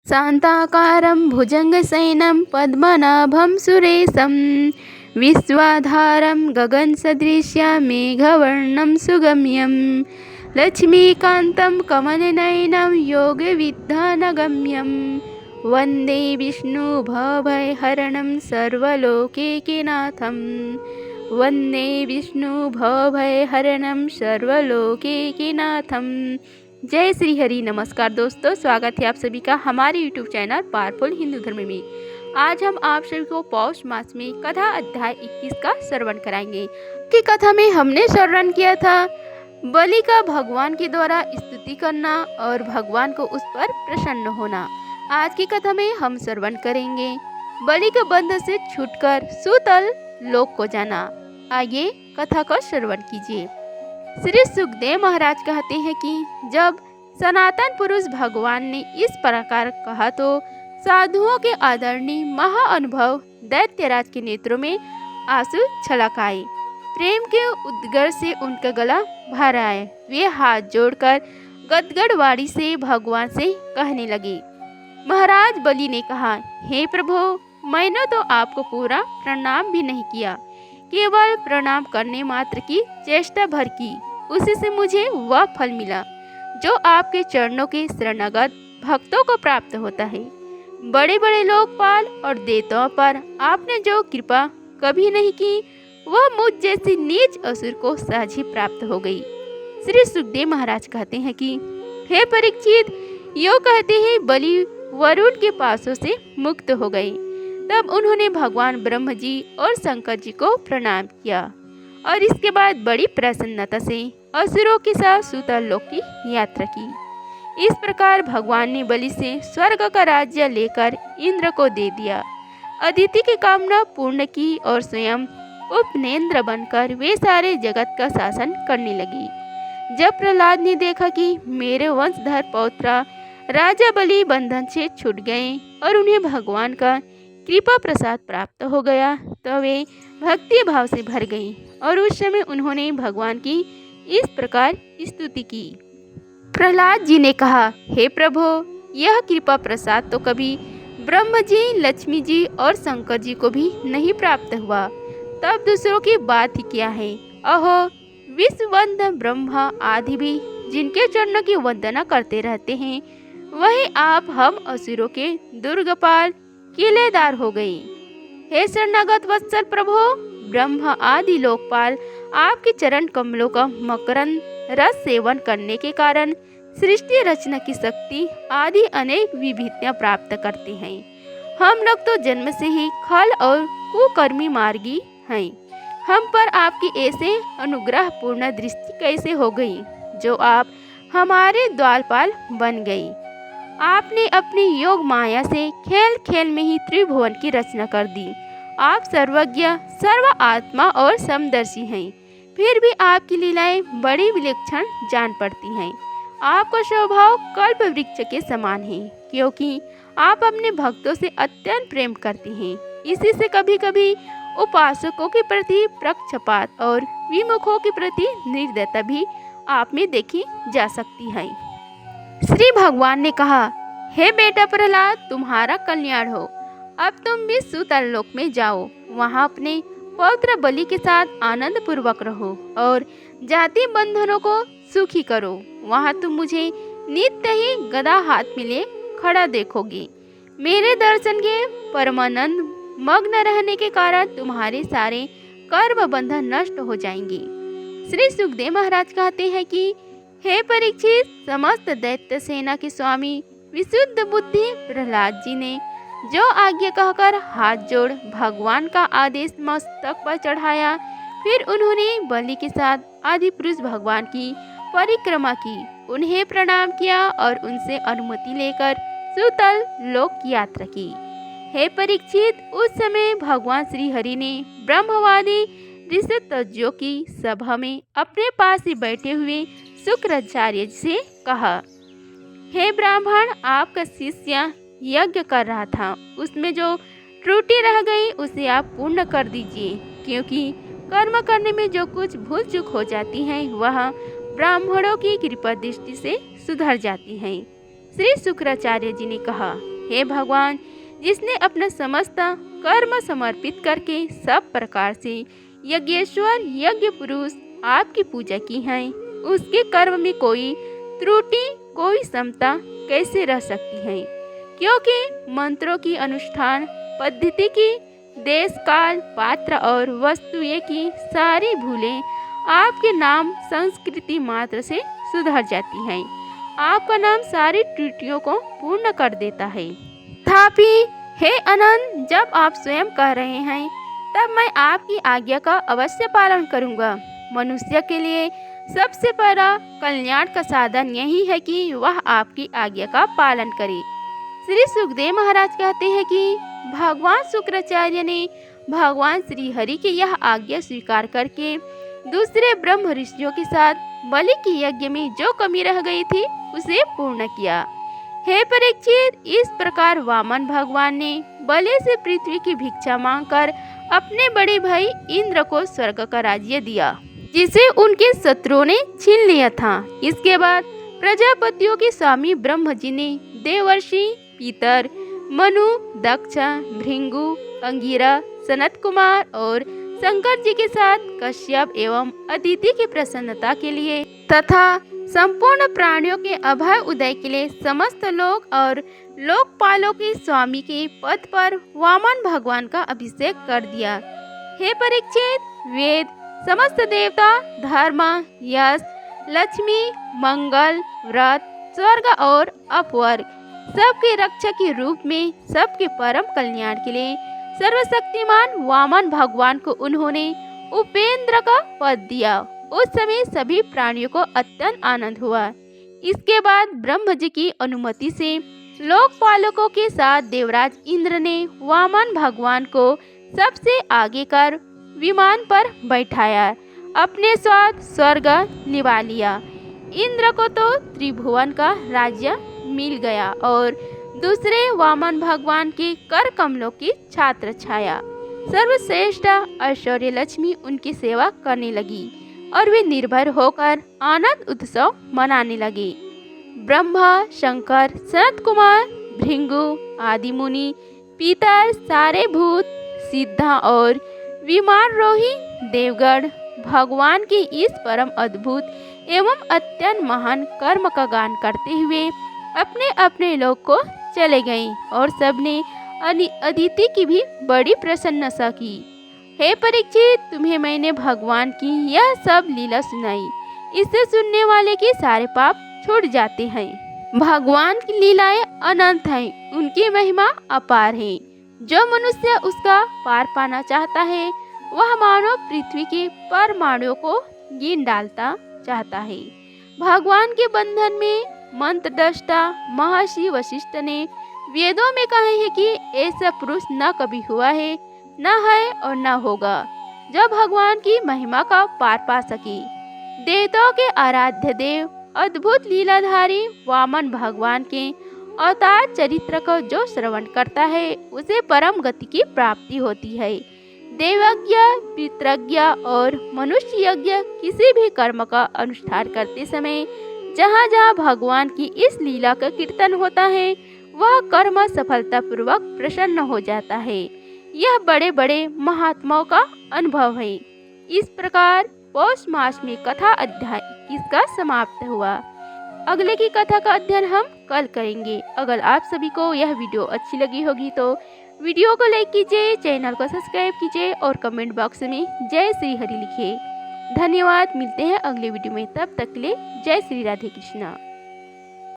शान्ताकारं भुजङ्गशयनं पद्मनाभं सुरेशं विश्वाधारं गगनसदृशं मेघवर्णं सुगम्यं लक्ष्मीकान्तं कमलनयनं योगविद्यानगम्यं वन्दे विष्णुभवभयहरणं सर्वलोकैकनाथं वन्दे विष्णुभवभयहरणं सर्वलोकैकनाथं। जय श्री हरि। नमस्कार दोस्तों, स्वागत है आप सभी का हमारे YouTube चैनल पावरफुल हिंदू धर्म में। आज हम आप सभी को पौष मास में कथा अध्याय 21 का श्रवण कराएंगे। की कथा में हमने श्रवण किया था बलि का भगवान के द्वारा स्तुति करना और भगवान को उस पर प्रसन्न होना। आज की कथा में हम श्रवण करेंगे बलि के बंधन से छूटकर सुतल लोक को जाना। आइए कथा का श्रवण कीजिए। श्री सुखदेव महाराज कहते हैं कि जब सनातन पुरुष भगवान ने इस प्रकार कहा तो साधुओं के आदरणीय महाअनुभव दैत्यराज के नेत्रों में आंसू छलक आए। प्रेम के उद्गार से उनका गला भर आए। वे हाथ जोड़कर गदगद वाणी से भगवान से कहने लगे। महाराज बलि ने कहा, हे प्रभु, मैंने तो आपको पूरा प्रणाम भी नहीं किया, केवल प्रणाम करने मात्र की चेष्टा भर की। उसी से मुझे वह फल मिला जो आपके चरणों के शरणागत भक्तों को प्राप्त होता है। बड़े बड़े लोकपाल और देवताओं पर आपने जो कृपा कभी नहीं की, वह मुझ जैसी नीच असुर को सहज ही प्राप्त हो गई। श्री सुखदेव महाराज कहते हैं कि हे परीक्षित, यो कहते हैं बलि वरुण के पासों से मुक्त हो गए। तब उन्होंने भगवान ब्रह्म जी और शंकर जी को प्रणाम किया और इसके बाद बड़ी प्रसन्नता से असुरों के साथ सुतल लोक की यात्रा की। इस प्रकार भगवान ने बलि से स्वर्ग का राज्य लेकर इंद्र को दे दिया। अदिति की कामना पूर्ण की और स्वयं उपनेन्द्र बनकर वे सारे जगत का शासन करने लगी। जब प्रहलाद ने देखा कि मेरे वंशधर पौत्र राजा बलि बंधन से छूट गए और उन्हें भगवान का कृपा प्रसाद प्राप्त हो गया, तो वे भक्ति भाव से भर गईं और उस समय उन्होंने भगवान की इस प्रकार स्तुति की। प्रहलाद जी ने कहा, हे प्रभु, यह कृपा प्रसाद तो कभी ब्रह्म जी, लक्ष्मी जी और शंकर जी को भी नहीं प्राप्त हुआ, तब दूसरों की बात ही क्या है। अहो, विश्ववंद ब्रह्मा आदि भी जिनके चरणों की वंदना करते रहते हैं, वही आप हम असुरों के दुर्गपाल किलेदार हो गई। हे शरणागत वत्सल प्रभु, ब्रह्मा आदि लोकपाल आपके चरण कमलों का मकरंद रस सेवन करने के कारण सृष्टि रचना की शक्ति आदि अनेक विभूतियां प्राप्त करते हैं। हम लोग तो जन्म से ही खल और कुकर्मी मार्गी हैं। हम पर आपकी ऐसे अनुग्रह पूर्ण दृष्टि कैसे हो गई, जो आप हमारे द्वारपाल बन गई। आपने अपनी योग माया से खेल खेल में ही त्रिभुवन की रचना कर दी। आप सर्वज्ञ, सर्व आत्मा और समदर्शी हैं, फिर भी आपकी लीलाएं बड़ी विलक्षण जान पड़ती हैं। आपका स्वभाव कल्प वृक्ष के समान है, क्योंकि आप अपने भक्तों से अत्यंत प्रेम करते हैं। इसी से कभी कभी उपासकों के प्रति पक्षपात और विमुखों के प्रति निर्दयता भी आप में देखी जा सकती है। श्री भगवान ने कहा, हे बेटा प्रहलाद, तुम्हारा कल्याण हो। अब तुम भी सुतल लोक में जाओ, वहाँ अपने पौत्र बलि के साथ आनंद पूर्वक रहो और जाति बंधनों को सुखी करो। वहाँ तुम मुझे नित्य ही गदा हाथ में ले खड़ा देखोगे। मेरे दर्शन के परमानंद मग्न रहने के कारण तुम्हारे सारे कर्म बंधन नष्ट हो जाएंगे। श्री सुखदेव महाराज कहते हैं कि हे परीक्षित, समस्त दैत्य सेना के स्वामी विशुद्ध बुद्धि प्रहलाद जी ने जो आज्ञा कहकर हाथ जोड़ भगवान का आदेश मस्तक पर चढ़ाया, फिर उन्होंने बलि के साथ आदि पुरुष भगवान की परिक्रमा की, उन्हें प्रणाम किया और उनसे अनुमति लेकर सुतल लोक की यात्रा की। हे परीक्षित, उस समय भगवान श्री हरि ने ब्रह्मवादी ऋषितज्ञों की सभा में अपने पास ही बैठे हुए शुक्राचार्य से कहा, हे ब्राह्मण, आपका शिष्य यज्ञ कर रहा था, उसमें जो त्रुटि रह गई उसे आप पूर्ण कर दीजिए, क्योंकि कर्म करने में जो कुछ भूल चूक हो जाती है वह ब्राह्मणों की कृपा दृष्टि से सुधर जाती है। श्री शुक्राचार्य जी ने कहा, हे भगवान, जिसने अपना समस्त कर्म समर्पित करके सब प्रकार से यज्ञेश्वर यज्ञ पुरुष आपकी पूजा की है, उसके कर्म में कोई त्रुटि कोई समता कैसे रह सकती है? क्योंकि मंत्रों की अनुष्ठान पद्धति की देश काल पात्र और वस्तुएं की सारी भूलें आपके नाम संस्कृति मात्र से सुधर जाती हैं। आपका नाम सारी त्रुटियों को पूर्ण कर देता है। तथापि हे अनंत, जब आप स्वयं कह रहे हैं तब मैं आपकी आज्ञा का अवश्य पालन करूंगा। मनुष्य के लिए सबसे बड़ा कल्याण का साधन यही है कि वह आपकी आज्ञा का पालन करे। श्री सुखदेव महाराज कहते हैं कि भगवान शुक्राचार्य ने भगवान श्री हरि की यह आज्ञा स्वीकार करके दूसरे ब्रह्म ऋषियों के साथ बलि के यज्ञ में जो कमी रह गई थी उसे पूर्ण किया। हे परीक्षित, इस प्रकार वामन भगवान ने बलि से पृथ्वी की भिक्षा मांगकर अपने बड़े भाई इंद्र को स्वर्ग का राज्य दिया, जिसे उनके शत्रुओं ने छीन लिया था। इसके बाद प्रजापतियों के स्वामी ब्रह्म जी ने देवर्षि पितर मनु दक्ष भृंगु अंगिरा सनत कुमार और शंकर जी के साथ कश्यप एवं अदिति की प्रसन्नता के लिए तथा संपूर्ण प्राणियों के अभय उदय के लिए समस्त लोक और लोकपालों के स्वामी के पद पर वामन भगवान का अभिषेक कर दिया। हे परीक्षित, वेद समस्त देवता धर्म यश लक्ष्मी मंगल व्रत स्वर्ग और अपवर्ग सबके रक्षक के रूप में सबके परम कल्याण के लिए सर्वशक्तिमान वामन भगवान को उन्होंने उपेंद्र का पद दिया। उस समय सभी प्राणियों को अत्यंत आनंद हुआ। इसके बाद ब्रह्म जी की अनुमति से लोकपालकों के साथ देवराज इंद्र ने वामन भगवान को सबसे आगे कर विमान पर बैठाया, अपने साथ स्वर्ग निभा लिया। इंद्र को तो त्रिभुवन का राज्य मिल गया और दूसरे वामन भगवान के कर कमलों की छात्र छाया सर्वश्रेष्ठ ऐश्वर्य लक्ष्मी उनकी सेवा करने लगी और वे निर्भर होकर आनंद उत्सव मनाने लगे। ब्रह्मा शंकर सनत कुमार भृंगु आदि मुनि पितर सारे भूत सिद्धा और विमानरोही देवगण भगवान के इस परम अद्भुत एवं अत्यंत महान कर्म का गान करते हुए अपने अपने लोक को चले गए और सबने अदिति की भी बड़ी प्रशंसा की। हे परीक्षित, तुम्हें मैंने भगवान की यह सब लीला सुनाई, इससे सुनने वाले के सारे पाप छूट जाते हैं। भगवान की लीलाएं अनंत हैं, उनकी महिमा अपार है। जो मनुष्य उसका पार पाना चाहता है वह मानो पृथ्वी के परमाणुओं को गिन डालता चाहता है। भगवान के बंधन में मंत्रदृष्टा महर्षि वशिष्ठ ने वेदों में कहे हैं कि ऐसा पुरुष न कभी हुआ है, न है और न होगा जो भगवान की महिमा का पार पा सके। देवताओं के आराध्य देव अद्भुत लीलाधारी वामन भगवान के अवतार चरित्र को जो श्रवण करता है उसे परम गति की प्राप्ति होती है। देवज्ञ पितृज्ञ और मनुष्य यज्ञ किसी भी कर्म का अनुष्ठान करते समय जहाँ जहाँ भगवान की इस लीला का कीर्तन होता है वह कर्म सफलतापूर्वक प्रसन्न हो जाता है। यह बड़े बड़े महात्माओं का अनुभव है। इस प्रकार पौष मास में कथा अध्याय 21 का समाप्त हुआ। अगले की कथा का अध्ययन हम कल करेंगे। अगर आप सभी को यह वीडियो अच्छी लगी होगी तो वीडियो को लाइक कीजिए, चैनल को सब्सक्राइब कीजिए और कमेंट बॉक्स में जय श्री हरि लिखिए। धन्यवाद। मिलते हैं अगले वीडियो में, तब तक के लिए जय श्री राधे कृष्णा।